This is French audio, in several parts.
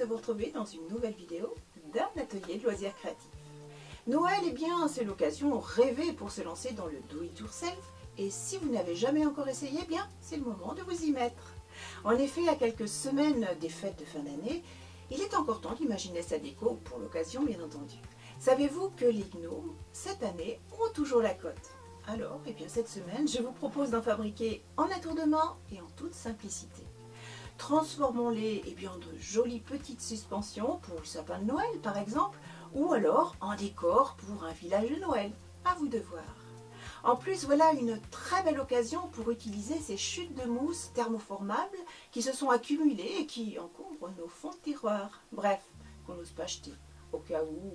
de vous retrouver dans une nouvelle vidéo d'un atelier de loisirs créatifs. Noël, eh bien, c'est l'occasion rêvée pour se lancer dans le do-it-yourself. Et si vous n'avez jamais encore essayé, eh bien, c'est le moment de vous y mettre. En effet, à quelques semaines des fêtes de fin d'année, il est encore temps d'imaginer sa déco pour l'occasion, bien entendu. Savez-vous que les gnomes, cette année, ont toujours la cote? Alors, eh bien, cette semaine, je vous propose d'en fabriquer en un tour de main et en toute simplicité. Transformons-les en de jolies petites suspensions pour le sapin de Noël, par exemple, ou alors en décor pour un village de Noël. À vous de voir. En plus, voilà une très belle occasion pour utiliser ces chutes de mousse thermoformables qui se sont accumulées et qui encombrent nos fonds de tiroir. Bref, qu'on n'ose pas jeter, au cas où...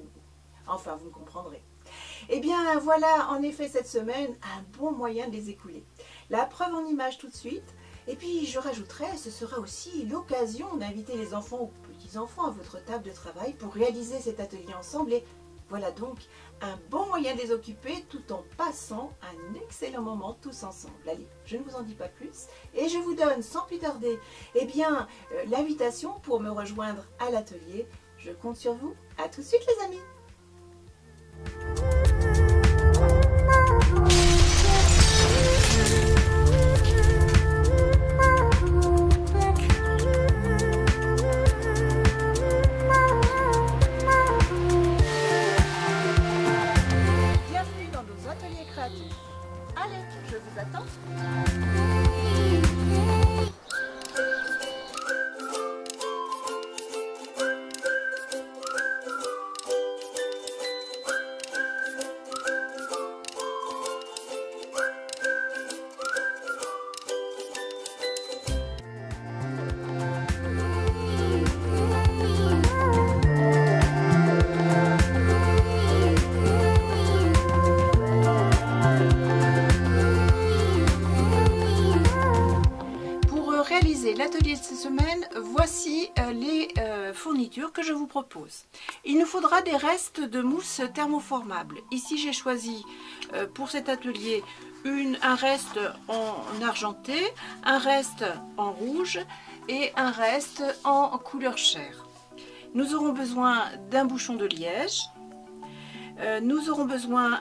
Enfin, vous me comprendrez. Eh bien, voilà en effet cette semaine un bon moyen de les écouler. La preuve en image tout de suite. Et puis, je rajouterai, ce sera aussi l'occasion d'inviter les enfants ou petits-enfants à votre table de travail pour réaliser cet atelier ensemble. Et voilà donc un bon moyen de les occuper tout en passant un excellent moment tous ensemble. Allez, je ne vous en dis pas plus et je vous donne sans plus tarder l'invitation pour me rejoindre à l'atelier. Je compte sur vous. À tout de suite les amis. Bienvenue dans nos ateliers créatifs. Allez, je vous attends. L'atelier de cette semaine, voici les fournitures que je vous propose. Il nous faudra des restes de mousse thermoformable. Ici j'ai choisi pour cet atelier un reste en argenté, un reste en rouge et un reste en couleur chair. Nous aurons besoin d'un bouchon de liège. Nous aurons besoin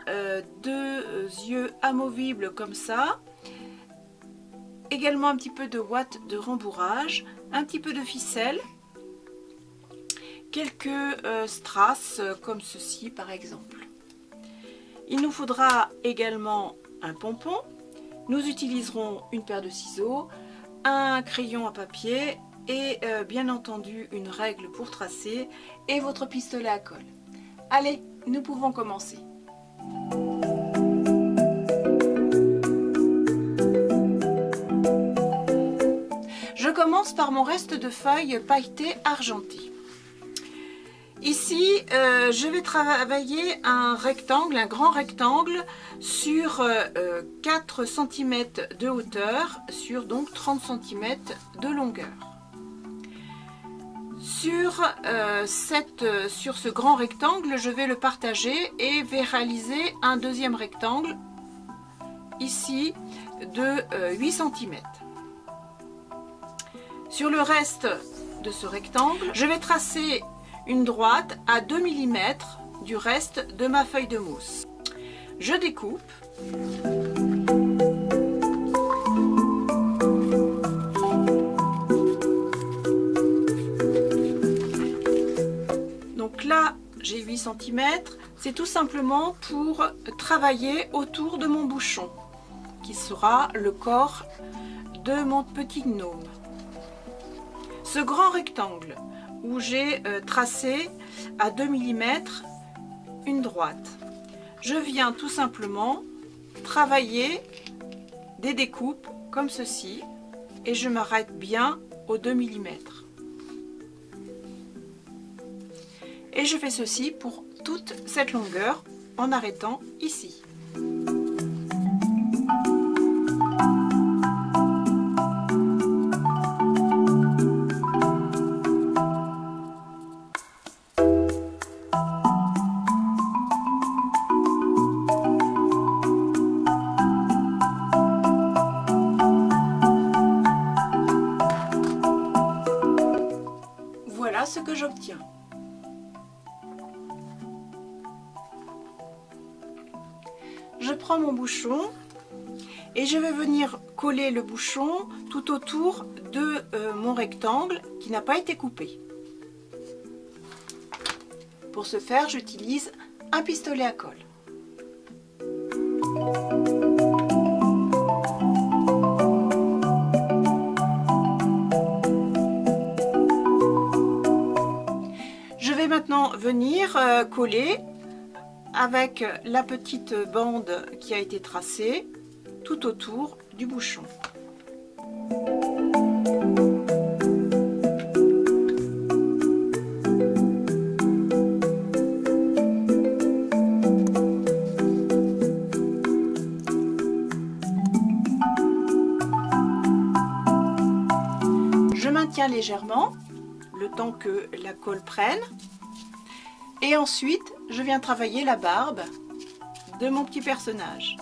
de yeux amovibles comme ça. Également un petit peu de ouate de rembourrage, un petit peu de ficelle, quelques strass comme ceci par exemple. Il nous faudra également un pompon. Nous utiliserons une paire de ciseaux, un crayon à papier et bien entendu une règle pour tracer et votre pistolet à colle. Allez, nous pouvons commencer. Je commence par mon reste de feuilles pailletées argentées. Ici, je vais travailler un rectangle, un grand rectangle sur 4 cm de hauteur, sur donc 30 cm de longueur. Sur ce grand rectangle, je vais le partager et vais réaliser un deuxième rectangle, ici, de 8 cm. Sur le reste de ce rectangle, je vais tracer une droite à 2 mm du reste de ma feuille de mousse. Je découpe. Donc là, j'ai 8 cm. C'est tout simplement pour travailler autour de mon bouchon, qui sera le corps de mon petit gnome. Ce grand rectangle où j'ai tracé à 2 mm une droite, je viens tout simplement travailler des découpes comme ceci et je m'arrête bien aux 2 mm. Et je fais ceci pour toute cette longueur en arrêtant ici. que j'obtiens. Je prends mon bouchon et je vais venir coller le bouchon tout autour de mon rectangle qui n'a pas été coupé. Pour ce faire, j'utilise un pistolet à colle. Je vais maintenant venir coller avec la petite bande qui a été tracée tout autour du bouchon. Je maintiens légèrement le temps que la colle prenne et ensuite je viens travailler la barbe de mon petit personnage.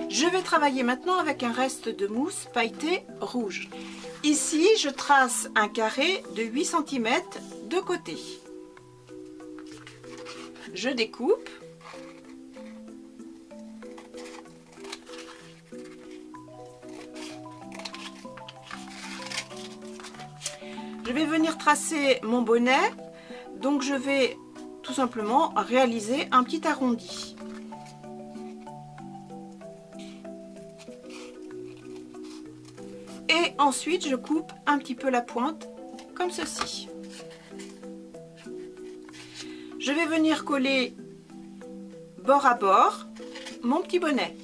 Je vais travailler maintenant avec un reste de mousse pailletée rouge. Ici, je trace un carré de 8 cm de côté. Je découpe. Je vais venir tracer mon bonnet, donc je vais tout simplement réaliser un petit arrondi. Et ensuite je coupe un petit peu la pointe comme ceci. Je vais venir coller bord à bord mon petit bonnet.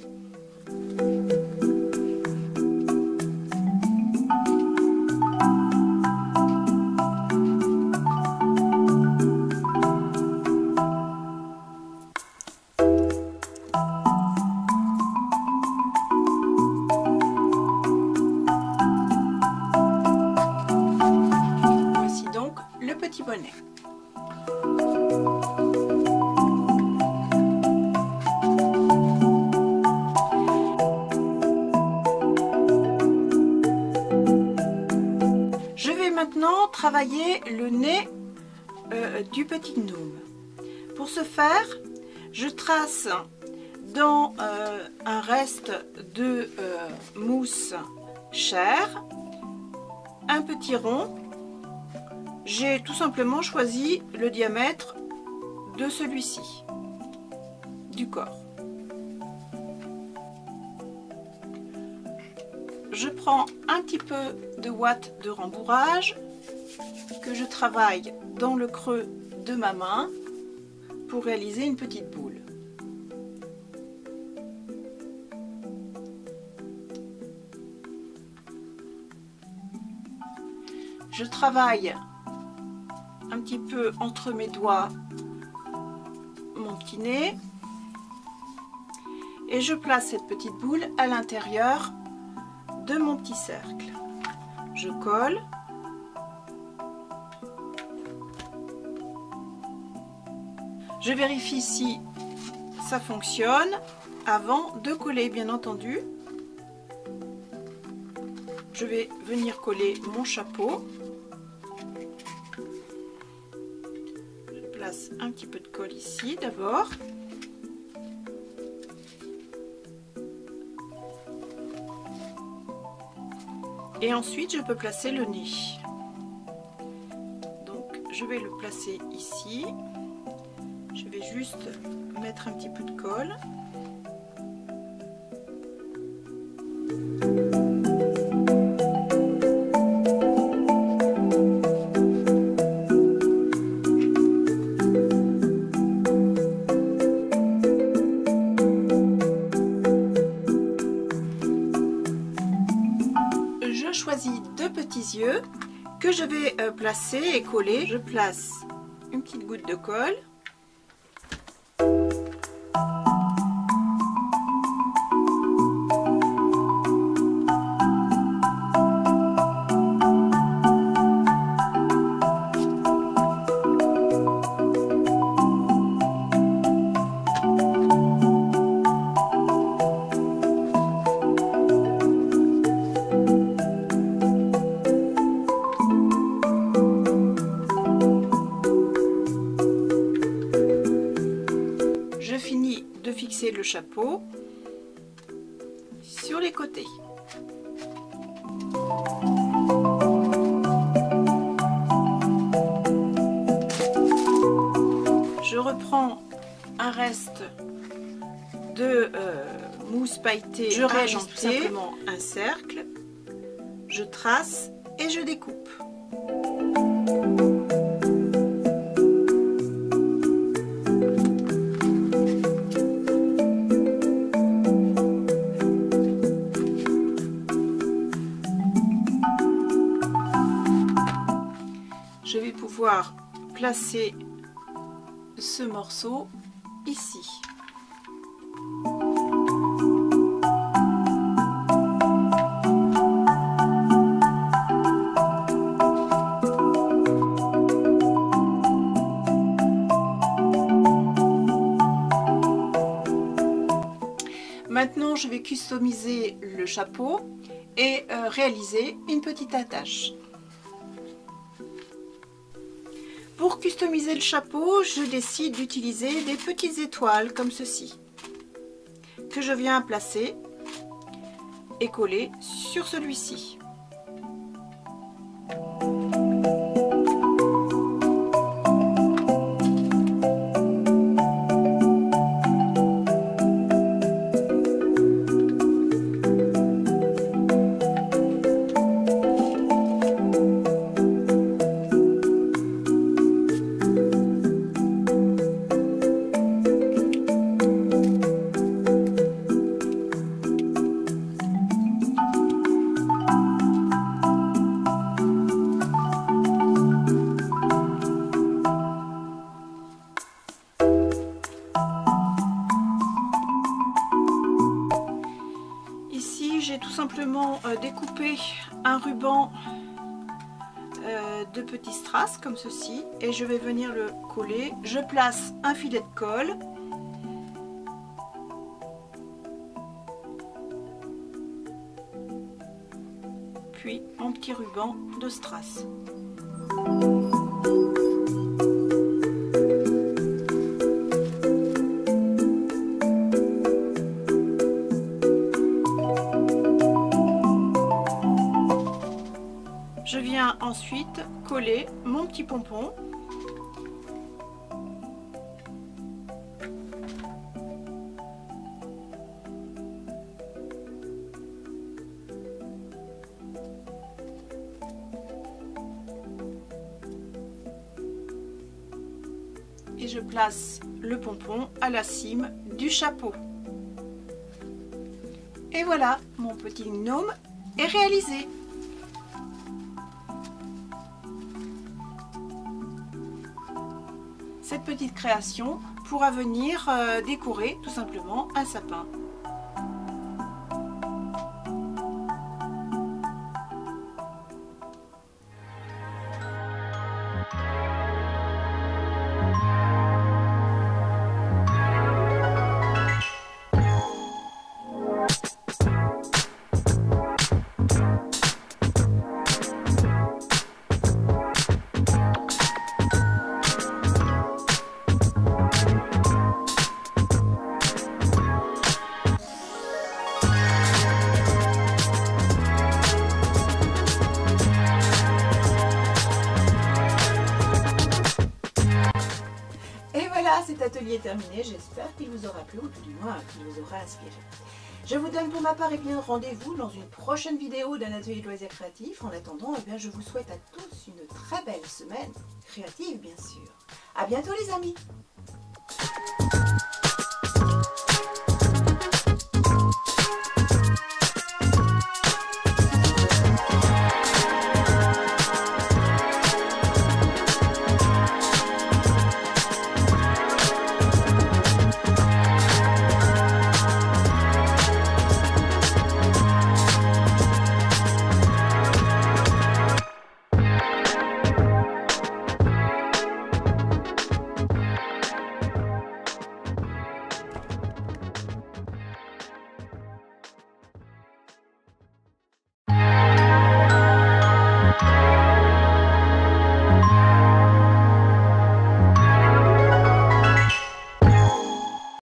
Voici donc le petit bonnet. Je vais maintenant travailler le nez du petit gnome. Pour ce faire, je trace dans un reste de mousse chair un petit rond. J'ai tout simplement choisi le diamètre de celui-ci, du corps. Je prends un petit peu de ouate de rembourrage que je travaille dans le creux de ma main pour réaliser une petite boule. Je travaille un petit peu entre mes doigts mon petit nez et je place cette petite boule à l'intérieur de mon petit cercle. Je colle. Je vérifie si ça fonctionne avant de coller, bien entendu. Je vais venir coller mon chapeau. Je place un petit peu de colle ici d'abord. Et ensuite, je peux placer le nez. Donc, je vais le placer ici. Je vais juste mettre un petit peu de colle. Je choisis deux petits yeux que je vais placer et coller. Je place une petite goutte de colle. chapeau sur les côtés. Je reprends un reste de mousse pailletée. Je réalise tout simplement un cercle, je trace et je découpe. Je vais pouvoir placer ce morceau ici. Maintenant, je vais customiser le chapeau et réaliser une petite attache. Pour customiser le chapeau, je décide d'utiliser des petites étoiles comme ceci, que je viens placer et coller sur celui-ci. J'ai tout simplement découpé un ruban de petits strass comme ceci et je vais venir le coller. Je place un filet de colle, puis mon petit ruban de strass. Je viens ensuite coller mon petit pompon. Et je place le pompon à la cime du chapeau. Et voilà, mon petit gnome est réalisé. Cette petite création pourra venir décorer tout simplement un sapin. Cet atelier est terminé, j'espère qu'il vous aura plu ou tout du moins qu'il vous aura inspiré. Je vous donne pour ma part rendez-vous dans une prochaine vidéo d'un atelier de loisirs créatifs. En attendant, je vous souhaite à tous une très belle semaine créative bien sûr. À bientôt les amis.